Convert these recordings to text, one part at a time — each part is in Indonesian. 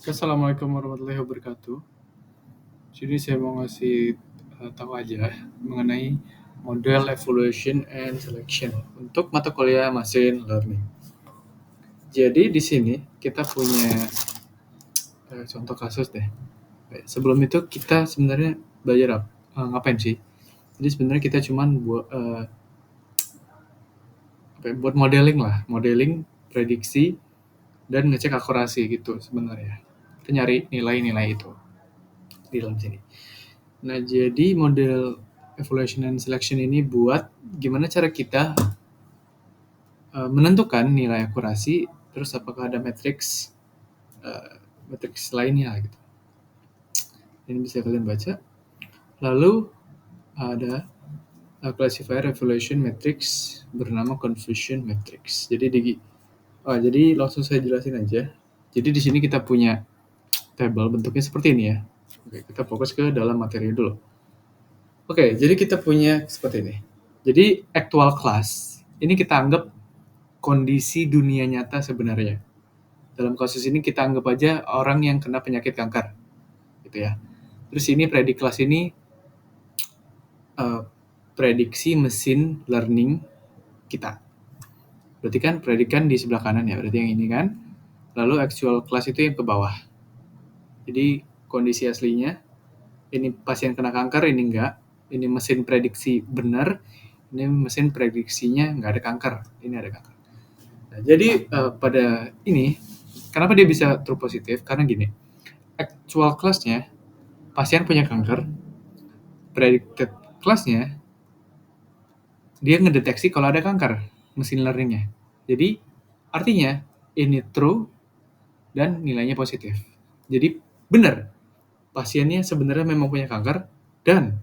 Assalamualaikum warahmatullahi wabarakatuh. Jadi saya mau ngasih tahu aja mengenai model evaluation and selection untuk mata kuliah machine learning. Jadi di sini kita punya contoh kasus deh. Sebelum itu kita sebenarnya belajar ngapain sih? Jadi sebenarnya kita cuman buat modeling lah, modeling prediksi dan ngecek akurasi gitu sebenarnya. Kita nyari nilai-nilai itu di dalam sini. Nah, jadi model evaluation and selection ini buat gimana cara kita menentukan nilai akurasi, terus apakah ada matriks lainnya gitu. Ini bisa kalian baca. Lalu ada classifier evaluation matrix bernama confusion matrix. Jadi langsung saya jelasin aja. Jadi di sini kita punya table bentuknya seperti ini ya. Oke, kita fokus ke dalam materi dulu. Oke, jadi kita punya seperti ini. Jadi actual class ini kita anggap kondisi dunia nyata sebenarnya. Dalam kasus ini kita anggap aja orang yang kena penyakit kanker, gitu ya. Terus ini predik kelas ini prediksi mesin learning kita. Berarti kan predikan di sebelah kanan ya, berarti yang ini kan. Lalu actual class itu yang ke bawah. Jadi kondisi aslinya, ini pasien kena kanker, ini enggak. Ini mesin prediksi benar, ini mesin prediksinya nggak ada kanker, ini ada kanker. Nah, jadi pada ini, kenapa dia bisa true positif? Karena gini, actual class-nya pasien punya kanker, predicted class-nya dia ngedeteksi kalau ada kanker, mesin learning-nya. Jadi artinya ini true dan nilainya positif. Jadi benar, pasiennya sebenarnya memang punya kanker dan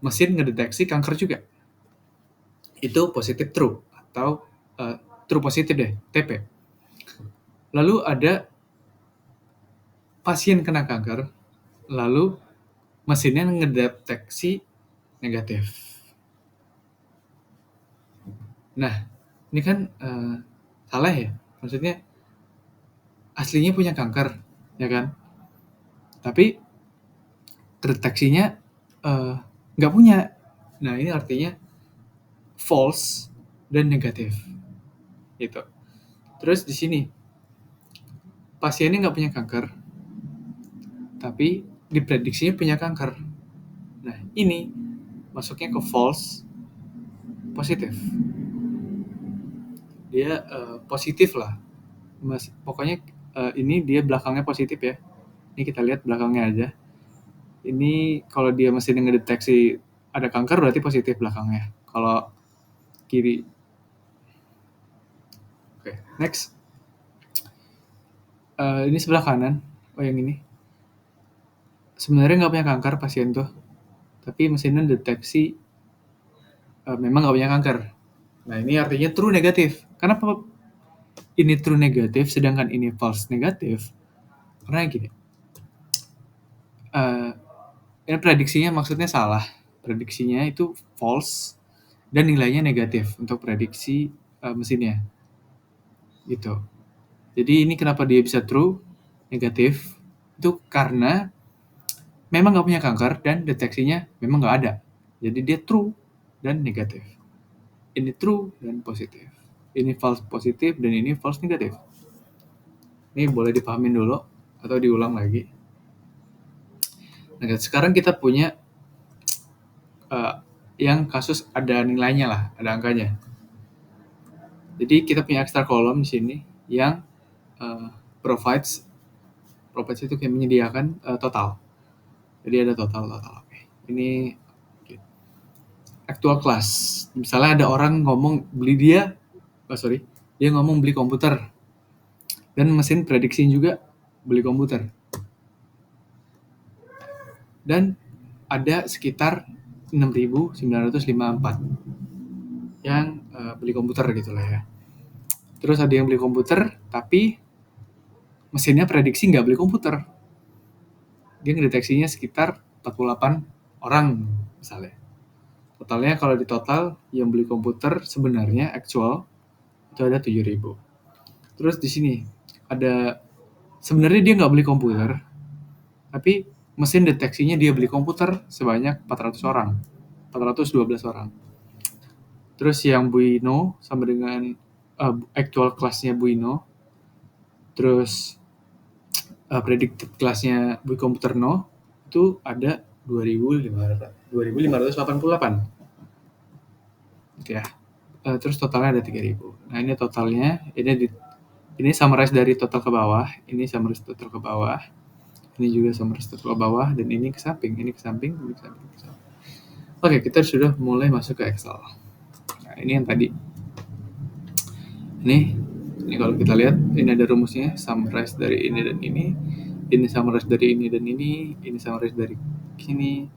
mesin ngedeteksi kanker juga. Itu positif true atau true positif deh, TP. Lalu ada pasien kena kanker, lalu mesinnya ngedeteksi negatif. Nah, ini kan salah ya. Maksudnya aslinya punya kanker, ya kan? Tapi deteksinya nggak punya. Nah, ini artinya false dan negatif. Gitu. Terus di sini pasiennya nggak punya kanker, tapi diprediksinya punya kanker. Nah, ini masuknya ke false positif. Dia positif lah. Pokoknya ini dia belakangnya positif ya. Ini kita lihat belakangnya aja. Ini kalau dia mesin ngedeteksi ada kanker berarti positif belakangnya. Kalau kiri. Oke, next. Ini sebelah kanan. Oh, yang ini. Sebenarnya nggak punya kanker pasien tuh. Tapi mesinnya deteksi memang nggak punya kanker. Nah, ini artinya true negatif. Kenapa ini true negatif sedangkan ini false negatif? Karena gini. Ini prediksinya maksudnya salah. Prediksinya itu false dan nilainya negatif untuk prediksi mesinnya. Gitu. Jadi ini kenapa dia bisa true negatif? Itu karena memang nggak punya kanker dan deteksinya memang nggak ada. Jadi dia true dan negatif. Ini true dan positif. Ini false positif dan ini false negatif. Ini boleh dipahamin dulu atau diulang lagi. Nah, sekarang kita punya yang kasus ada nilainya lah, ada angkanya. Jadi kita punya extra column di sini yang provides itu kayak menyediakan total. Jadi ada total. Oke. Ini actual class. Misalnya ada orang ngomong dia ngomong beli komputer dan mesin prediksi juga beli komputer. Dan ada sekitar 6.954 yang beli komputer gitu lah ya. Terus ada yang beli komputer tapi mesinnya prediksi nggak beli komputer. Dia ngedeteksinya sekitar 48 orang misalnya. Totalnya kalau di total yang beli komputer sebenarnya actual itu ada 7.000. Terus di sini ada Sebenarnya dia nggak beli komputer, tapi mesin deteksinya dia beli komputer sebanyak 400 orang. 412 orang. Terus yang Buino sama dengan actual kelasnya Buino. Terus predicted kelasnya Bui Komputer No itu ada 2588. Gitu ya. Terus totalnya ada 3000. Nah, ini totalnya ini summarize dari total ke bawah, ini summarize total ke bawah. Ini juga summarize total ke bawah dan ini ke samping, ini ke samping, ini ke samping, ke samping. Oke, kita sudah mulai masuk ke Excel. Nah, ini yang tadi. Ini kalau kita lihat, ini ada rumusnya, summarize dari ini dan ini summarize dari ini dan ini summarize dari sini,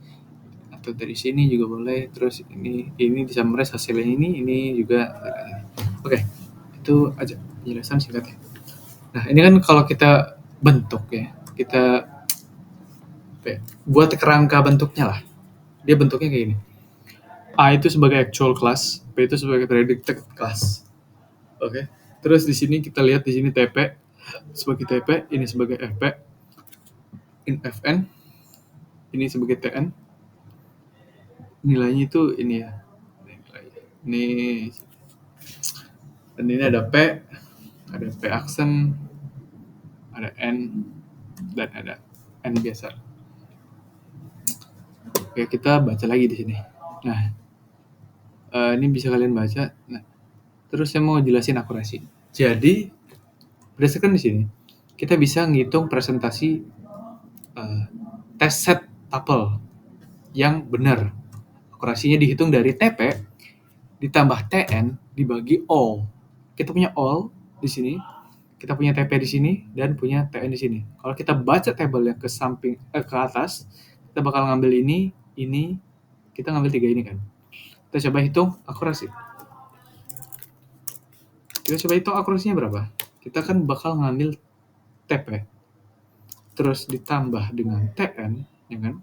atau dari sini juga boleh. Terus ini di summarize hasilnya ini juga. Oke, itu aja penjelasan singkatnya. Nah, ini kan kalau kita bentuk ya, kita buat kerangka bentuknya lah. Dia bentuknya kayak gini. A itu sebagai actual class, P itu sebagai predicted class. Oke. Terus di sini kita lihat di sini TP sebagai TP, ini sebagai FP, in FN, ini sebagai TN. Nilainya itu ini ya. Ini dan ini ada P aksen, ada N, dan ada N biasa. Oke, kita baca lagi di sini. Nah, ini bisa kalian baca. Nah, terus saya mau jelasin akurasi. Jadi, berdasarkan di sini, kita bisa ngitung presentasi test set tuple yang benar. Akurasinya dihitung dari TP ditambah TN dibagi all. Kita punya all di sini, kita punya TP di sini, dan punya TN di sini. Kalau kita baca tabel yang ke samping ke atas, kita bakal ngambil ini, kita ngambil 3 ini kan. Kita coba hitung akurasi. Kita coba hitung akurasinya berapa. Kita kan bakal ngambil TP, terus ditambah dengan TN, ya kan?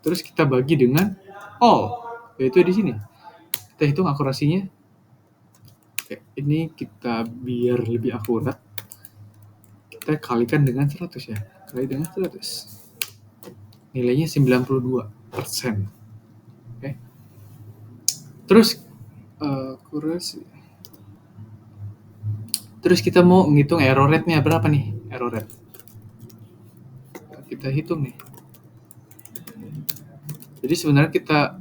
Terus kita bagi dengan all, yaitu di sini. Kita hitung akurasinya. Oke, ini kita biar lebih akurat, kita kalikan dengan 100 ya. Kali dengan 100. Nilainya 92%. Oke. Terus akurasi. Terus kita mau ngitung error rate-nya berapa nih? Error rate. Kita hitung nih. Jadi sebenarnya kita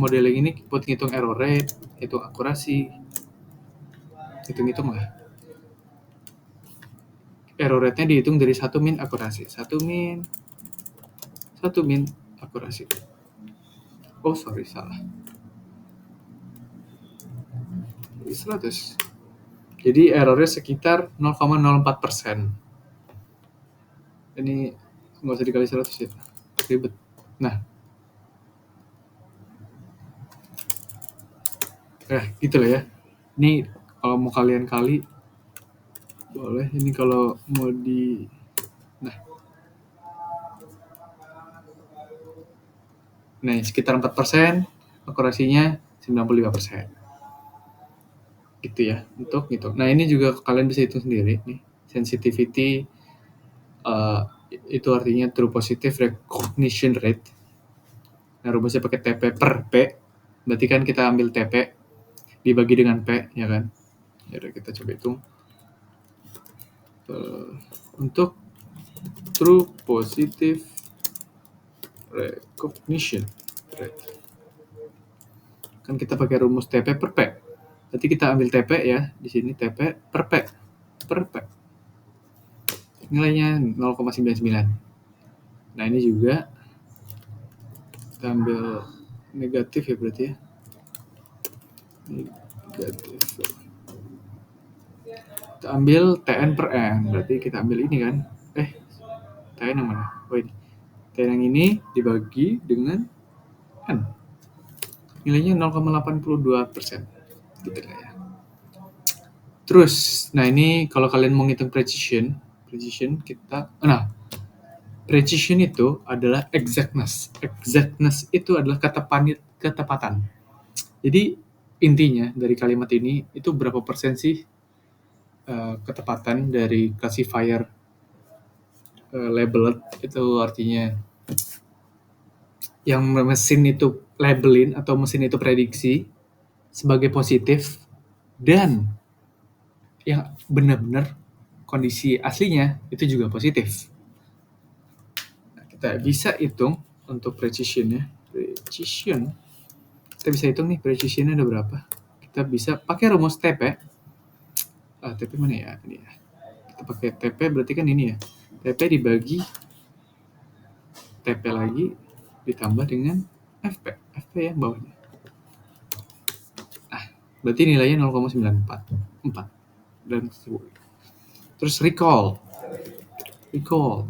modeling ini buat ngitung error rate, hitung akurasi, hitung-hitung lah. Error rate-nya dihitung dari 1 min akurasi. 1 min akurasi. Oh, sorry, salah. 100. Jadi errornya sekitar 0,04%. Ini nggak usah dikali 100 ya. Ribet. Nah. Gitu lah ya. Ini kalau mau kalian kali, boleh. Ini kalau mau di... Nah, sekitar 4%, akurasinya 95%. Gitu ya, untuk gitu. Nah, ini juga kalian bisa hitung sendiri nih. Sensitivity itu artinya true positive recognition rate. Nah, rumusnya pakai TP per P. Berarti kan kita ambil TP dibagi dengan P, ya kan? Jadi kita coba hitung. Untuk true positive recognition rate. Kan kita pakai rumus TP per P. Berarti kita ambil TP ya, di sini TP per P. Nilainya 0,99. Nah, ini juga kita ambil negatif ya berarti ya. Negatif. Kita ambil TN per N, berarti kita ambil ini kan. TN yang mana? Oh, ini. TN yang ini dibagi dengan N. Nilainya 0,82%. Gitu lah ya. Terus, nah ini kalau kalian mau ngitung precision kita, precision itu adalah exactness. Exactness itu adalah ketepatan. Jadi intinya dari kalimat ini itu berapa persen sih ketepatan dari classifier labeled, itu artinya yang mesin itu labelin atau mesin itu prediksi sebagai positif, dan yang benar-benar kondisi aslinya itu juga positif. Nah, kita bisa hitung untuk precision. Kita bisa hitung nih precisionnya ada berapa. Kita bisa pakai rumus TP. TP mana ya? Ini ya. Kita pakai TP berarti kan ini ya. TP dibagi TP lagi ditambah dengan FP. FP ya bawahnya. Berarti nilainya 0,94. 4. Dan terus recall.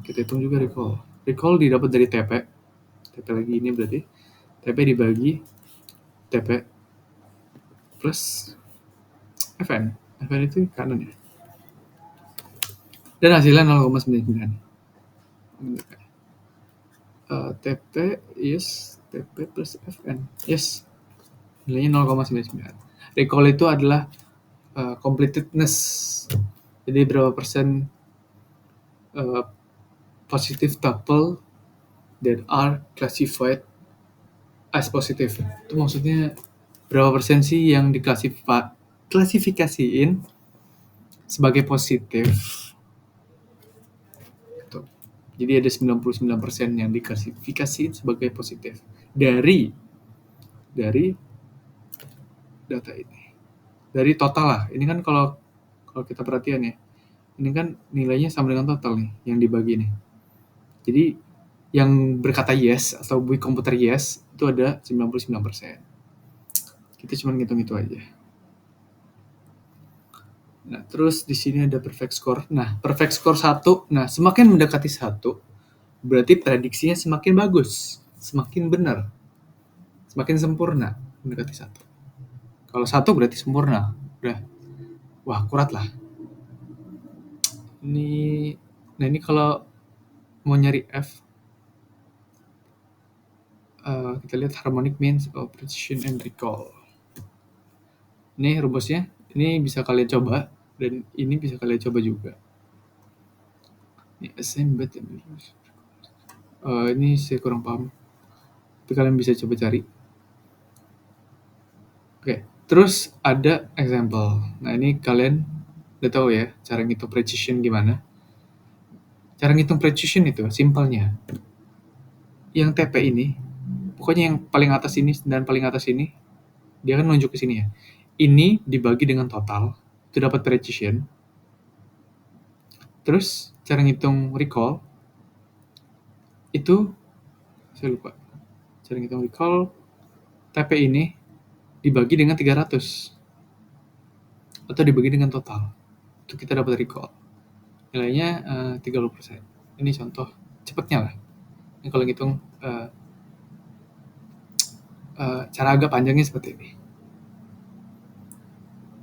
Kita hitung juga recall. Recall didapat dari TP. TP lagi ini berarti TP dibagi TP plus FN. FN itu kanan ya. Dan hasilnya 0,99. TP yes, TP plus FN. Yes. Nilainya 0,99. Recall itu adalah completedness. Jadi berapa persen positive tuple that are classified as positive. Itu maksudnya berapa persen sih yang diklasifikasiin sebagai positif. Gitu. Jadi ada 99% yang diklasifikasiin sebagai positif dari data ini. Dari total lah. Ini kan kalau kita perhatian ya, ini kan nilainya sama dengan total nih yang dibagi nih. Jadi yang berkata yes atau build komputer yes itu ada 99%. Kita cuma ngitung itu aja. Nah, terus di sini ada perfect score. Nah, perfect score 1. Nah, semakin mendekati 1, berarti prediksinya semakin bagus, semakin benar, semakin sempurna mendekati 1. Kalau 1 berarti sempurna. Udah. Wah, akurat lah. Nah ini kalau mau nyari F, kita lihat harmonic means of precision and recall. Ini rumusnya, ini bisa kalian coba, dan ini bisa kalian coba juga. Ini ini saya kurang paham, tapi kalian bisa coba cari. Oke, terus ada example. Nah ini kalian udah tahu ya cara ngitung precision gimana. Cara ngitung precision itu simpelnya, yang TP ini, pokoknya yang paling atas ini dan paling atas ini, dia kan nunjuk ke sini ya. Ini dibagi dengan total, itu dapat precision. Terus cara ngitung recall itu saya lupa. Cara ngitung recall TP ini dibagi dengan 300 atau dibagi dengan total. Itu kita dapat recall. Nilainya 30%. Ini contoh cepatnya lah. Ini kalau ngitung cara agak panjangnya seperti ini.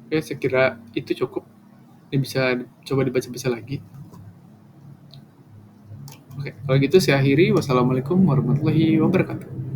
Oke, saya kira itu cukup. Ini bisa coba dibaca-baca lagi. Oke, kalau gitu saya akhiri. Wassalamualaikum warahmatullahi wabarakatuh.